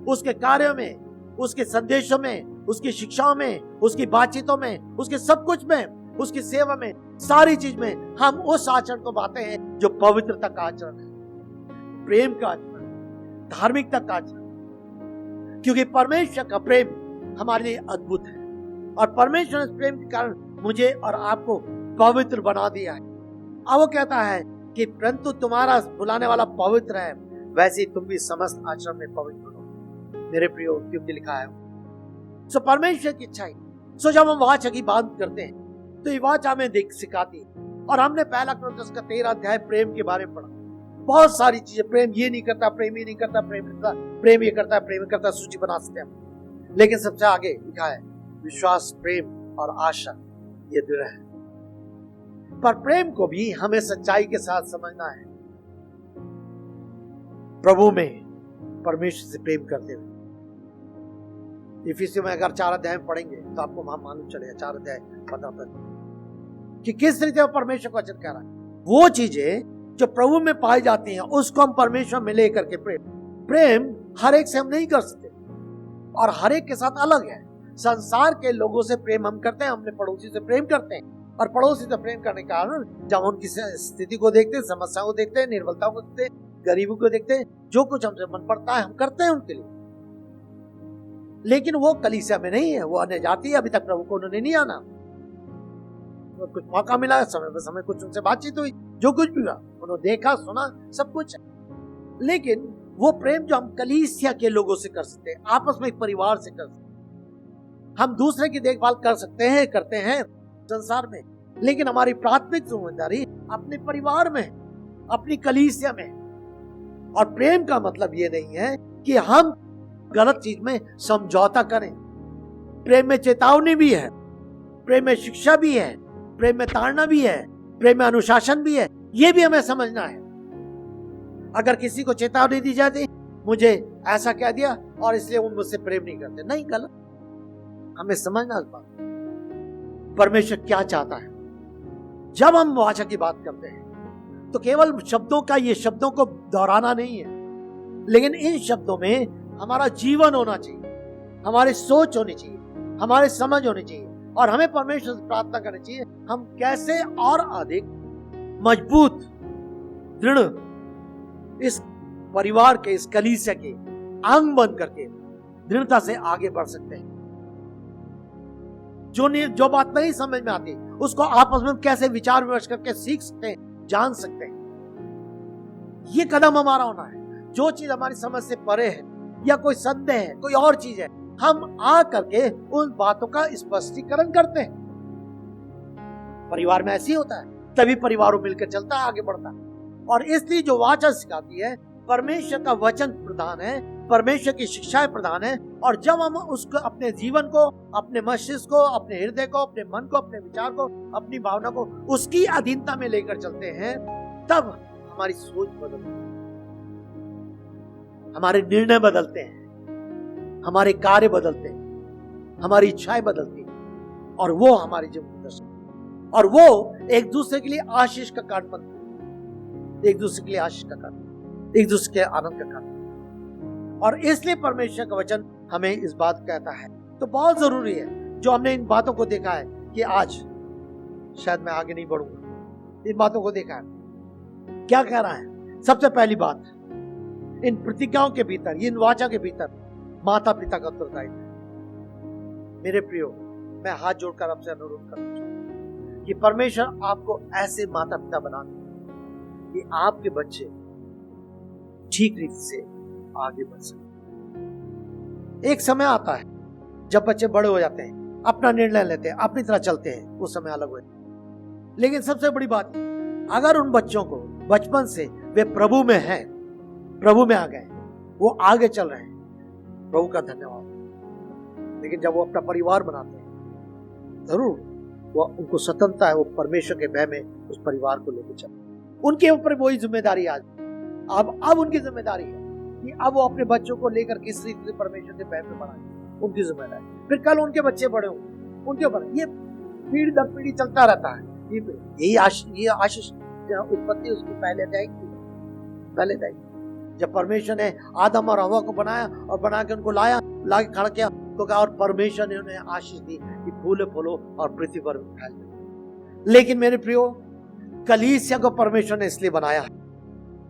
उसके कार्यों में, उसके संदेशों में, उसकी शिक्षाओं में, उसकी बातचीतों में, उसके सब कुछ में, उसकी सेवा में, सारी चीज में हम उस आचरण को पाते हैं जो पवित्रता का आचरण है, प्रेम का आचरण, धार्मिकता का आचरण। क्योंकि परमेश्वर का प्रेम हमारे लिए अद्भुत है और परमेश्वर इस प्रेम के कारण मुझे और आपको पवित्र बना दिया है। अब वो कहता है कि परंतु तुम्हारा बुलाने वाला पवित्र है, वैसे तुम भी समस्त आचरण में पवित्र बनो। मेरे प्रियो, क्योंकि लिखा है सो परमेश्वर की इच्छा है। सो जब हम वाचा की बात करते हैं तो ये वाचा में देख सिखाती है। और हमने पहला कोरिन्थियों का 13 अध्याय प्रेम के बारे में पढ़ा। बहुत सारी चीजें, प्रेम ये नहीं करता, प्रेम ये नहीं करता, प्रेम ये करता है, प्रेम ये करता, सूची बना सकते हैं। लेकिन सबसे आगे लिखा है विश्वास, प्रेम और आशा, ये दृढ़ है। पर प्रेम को भी हमें सच्चाई के साथ समझना है, प्रभु में परमेश्वर से प्रेम करते हुए। इफिसियों में अगर 4 अध्याय पढ़ेंगे तो आपको वहां मालूम चलेगा, 4 अध्याय 15 तक, कि किस तरीके से परमेश्वर को वचन कह रहा है। वो चीजें जो प्रभु में पाई जाती हैं उसको हम परमेश्वर में लेकर के प्रेम हर एक से हम नहीं कर सकते, और हर एक के साथ अलग है। संसार के लोगों से प्रेम हम करते हैं, हमने पड़ोसी से प्रेम करते हैं, और पड़ोसी से प्रेम करने के कारण जब उनकी स्थिति को देखते हैं, समस्याओं को देखते हैं, निर्बलता को देखते हैं, गरीबी को देखते हैं, जो कुछ हमसे मन पड़ता है हम करते हैं उनके लिए। लेकिन वो कलीसिया में नहीं है, वो अन्य जाति है, अभी तक प्रभु को उन्होंने नहीं आना। तो कुछ मौका मिला, समय कुछ उनसे बातचीत हुई, जो कुछ भी हुआ उन्होंने देखा, सुना, सब कुछ है। लेकिन वो प्रेम जो हम कलीसिया के लोगों से कर सकते हैं, आपस में एक परिवार से कर सकते हैं, हम दूसरे की देखभाल कर सकते हैं, करते हैं संसार में। लेकिन हमारी प्राथमिक जिम्मेदारी अपने परिवार में, अपनी कलीसिया में। और प्रेम का मतलब ये नहीं है कि हम गलत चीज में समझौता करें। प्रेम में चेतावनी भी है, प्रेम में शिक्षा भी है, प्रेम में ताड़ना भी है, प्रेम में अनुशासन भी है। ये भी हमें समझना है। अगर किसी को चेतावनी दी जाती, मुझे ऐसा कह दिया और इसलिए वो मुझसे प्रेम नहीं करते, नहीं, गलत। हमें समझना इस बात, परमेश्वर क्या चाहता है। जब हम वाचा की बात करते हैं तो केवल शब्दों का, ये शब्दों को दोहराना नहीं है, लेकिन इन शब्दों में हमारा जीवन होना चाहिए, हमारी सोच होनी चाहिए, हमारी समझ होनी चाहिए, और हमें परमेश्वर से प्रार्थना करनी चाहिए हम कैसे और अधिक मजबूत, दृढ़ इस परिवार के, इस कलीसिया के अंग बन करके दृढ़ता से आगे बढ़ सकते हैं। जो बात नहीं समझ में आती उसको आपस में कैसे विचार विमर्श करके सीख सकते हैं, जान सकते हैं। ये कदम हमारा होना है। जो चीज हमारी समझ से परे है, या कोई संदेह है, कोई और चीज है, हम आ करके उन बातों का स्पष्टीकरण करते हैं। परिवार में ऐसे ही होता है, तभी परिवारों मिलकर चलता है, आगे बढ़ता है। और इसलिए जो वाचा सिखाती है, परमेश्वर का वचन प्रधान है, परमेश्वर की शिक्षाएं प्रधान है। और जब हम उसको, अपने जीवन को, अपने मस्तिष्क को, अपने हृदय को, अपने मन को, अपने विचार को, अपनी भावना को उसकी अधीनता में लेकर चलते हैं, तब हमारी सोच बदलती है, हमारे निर्णय बदलते हैं, हमारे कार्य बदलते हैं, हमारी इच्छाएं बदलती हैं, और वो हमारी जीवन दर्शन, और वो एक दूसरे के लिए आशीष का कारण बनते हैं, एक दूसरे के लिए आशीष का कारण, एक दूसरे के आनंद का कारण। और इसलिए परमेश्वर का वचन हमें इस बात कहता है। तो बहुत जरूरी है, जो हमने इन बातों को देखा है कि आज शायद मैं आगे नहीं बढ़ूंगा, इन बातों को देखा है, क्या कह रहा है। सबसे पहली बात, इन प्रतिज्ञाओं के भीतर, इन वाचा के भीतर माता पिता का उत्तरदायित्व है। मेरे प्रियो, मैं हाथ जोड़कर आपसे अनुरोध करना चाहता हूं कि परमेश्वर आपको ऐसे माता पिता बना दे कि आपके बच्चे ठीक रीति से आगे बढ़ सके। एक समय आता है जब बच्चे बड़े हो जाते हैं, अपना निर्णय लेते हैं, अपनी तरह चलते हैं, उस समय अलग हुए। लेकिन सबसे बड़ी बात, अगर उन बच्चों को बचपन से वे प्रभु में हैं, प्रभु में आ गए, वो आगे चल रहे हैं, प्रभु का धन्यवाद। लेकिन जब वो अपना परिवार बनाते हैं, जरूर वो, उनको स्वतंत्रता है, वो परमेश्वर के भय में उस परिवार को लेकर चलते। उनके ऊपर वही जिम्मेदारी आज, अब उनकी जिम्मेदारी है कि अब वो अपने बच्चों को लेकर किस रीति से परमेश्वर के भय में बढ़ाए, उनकी जिम्मेदारी। फिर कल उनके बच्चे बड़े होंगे, उनके ऊपर ये पीढ़ी दर पीढ़ी चलता रहता है। ये आशीष उत्पत्ति उसकी पहले जाएगी। जब परमेश्वर ने आदम और हवा को बनाया और बना के उनको ला के खड़ा किया, तो कहा, और परमेश्वर ने उन्हें आशीष दी कि फूले फूलो और पृथ्वी पर फैल जाओ। लेकिन मेरे प्रियो, कलीसिया को परमेश्वर ने इसलिए बनाया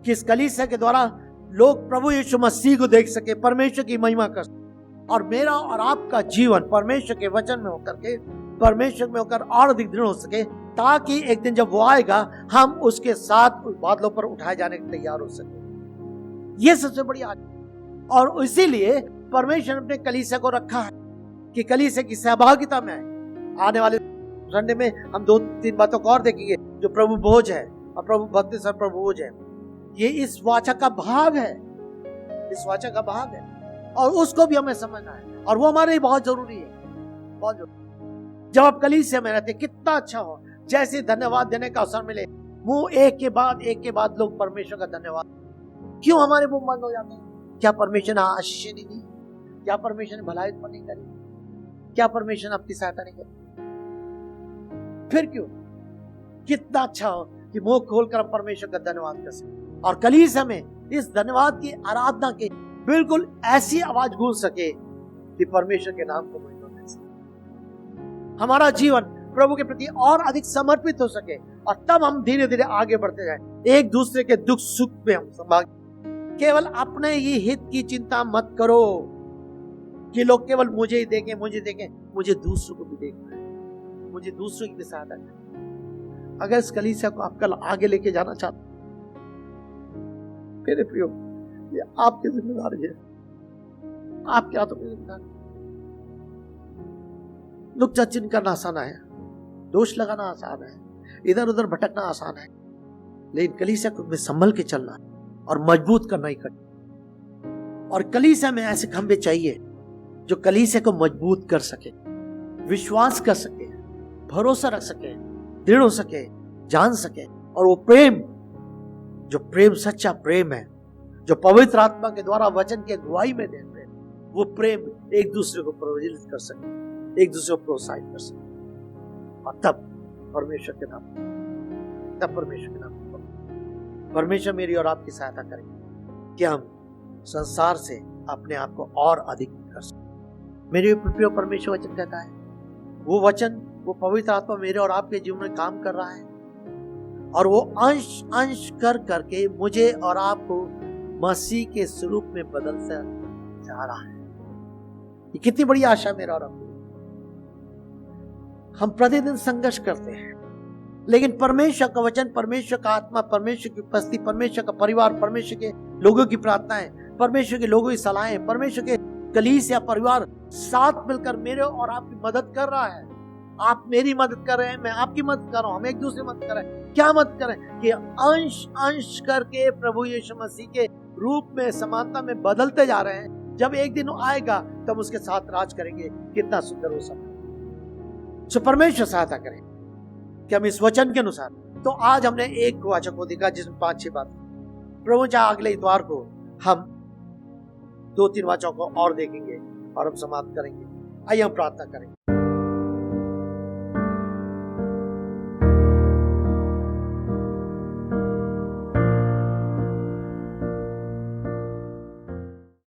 कि इस कलीसिया के द्वारा लोग प्रभु यीशु मसीह को देख सके, परमेश्वर की महिमा कर सके, और मेरा और आपका जीवन परमेश्वर के वचन में होकर के, परमेश्वर में होकर और अधिक दृढ़ हो सके, ताकि एक दिन जब वो आएगा हम उसके साथ उस बादलों पर उठाए जाने के तैयार हो सके। ये सबसे बड़ी आज, और इसीलिए परमेश्वर ने अपने कलीसिया को रखा है कि कलीसिया की सहभागिता में आने वाले संडे में हम 2-3 बातों को और देखेंगे, जो प्रभु भोज है और प्रभु भक्ति सर प्रभु भोज है। ये इस वाचा का भाग है, इस वाचा का भाग है, और उसको भी हमें समझना है, और वो हमारे लिए बहुत जरूरी है, बहुत जरूरी। जब आप कलीसिया में रहते, कितना अच्छा हो, जैसे धन्यवाद देने का अवसर मिले, वो एक के बाद लोग परमेश्वर का धन्यवाद, क्यों हमारे मुंह बंद हो जाते हैं? क्या परमेश्वर ने आशीष नहीं दी? क्या परमेश्वर ने भलाई उत्पन्न नहीं करी? क्या परमेश्वर ने आपकी सहायता नहीं करी? फिर क्यों? कितना अच्छा हो कि मुंह खोलकर हम परमेश्वर का धन्यवाद कर सके, और कलीसिया में इस धन्यवाद की आराधना के बिल्कुल ऐसी आवाज गूंज सके कि परमेश्वर के नाम को महिमा मिल सके, हमारा जीवन प्रभु के प्रति और अधिक समर्पित हो सके, और तब हम धीरे धीरे आगे बढ़ते जाएं, एक दूसरे के दुख सुख में हम संभाग। केवल अपने ही हित की चिंता मत करो कि लोग केवल मुझे ही देखें, मुझे दूसरों को भी देखना है, मुझे दूसरों की भी सहायता करनी। अगर इस कलीसिया को आप कल आगे लेके जाना चाहते, मेरे प्रियो, ये आपकी जिम्मेदारी है, आपके हाथों में जिम्मेदारी। नुक्ताचीन करना आसान है, दोष लगाना आसान है, इधर उधर भटकना आसान है, लेकिन कलीसिया को संभल के चलना है और मजबूत करना ही कठिन। और कलीसिया में ऐसे खंभे चाहिए जो कलीसिया को मजबूत कर सके, विश्वास कर सके, भरोसा रख सके, दृढ़ हो सके, जान सके, और वो प्रेम, जो प्रेम सच्चा प्रेम है, जो पवित्र आत्मा के द्वारा वचन की अगुवाई में देते हैं, वो प्रेम एक दूसरे को प्रज्वलित कर सके, एक दूसरे को प्रोत्साहित कर सके, और तब परमेश्वर के नाम परमेश्वर मेरी और आपकी सहायता करेंगे कि हम संसार से अपने आप को और अधिक कर सकें। मेरे प्रिय परमेश्वर वचन कहता है, वो वचन, वो पवित्र आत्मा मेरे और आपके जीवन में काम कर रहा है, और वो अंश अंश कर करके मुझे और आपको मसीह के स्वरूप में बदलता जा रहा है। ये कितनी बड़ी आशा मेरा और आपको। हम प्रतिदिन संघर्ष करते हैं, लेकिन परमेश्वर का वचन, परमेश्वर का आत्मा, परमेश्वर की उपस्थिति, परमेश्वर का परिवार, परमेश्वर के लोगों की प्रार्थनाएं, परमेश्वर के लोगों की सलाहें, परमेश्वर के कलीसिया परिवार साथ मिलकर मेरे और आपकी मदद कर रहा है। आप मेरी मदद कर रहे हैं, मैं आपकी मदद कर रहा हूं, हम एक दूसरे की मदद कर रहे हैं। क्या मदद करें? कि अंश अंश करके प्रभु यीशु मसीह के रूप में, समानता में बदलते जा रहे हैं। जब एक दिन आएगा तब उसके साथ राज करेंगे। कितना सुंदर हो सकता। सो परमेश्वर सहायता करें कि हम इस वचन के अनुसार, तो आज हमने एक वाचक को देखा जिसमें 5-6 बात। प्रभु चाहे अगले इतवार को हम 2-3 वाचकों को और देखेंगे और हम समाप्त करेंगे। आइए हम प्रार्थना करेंगे।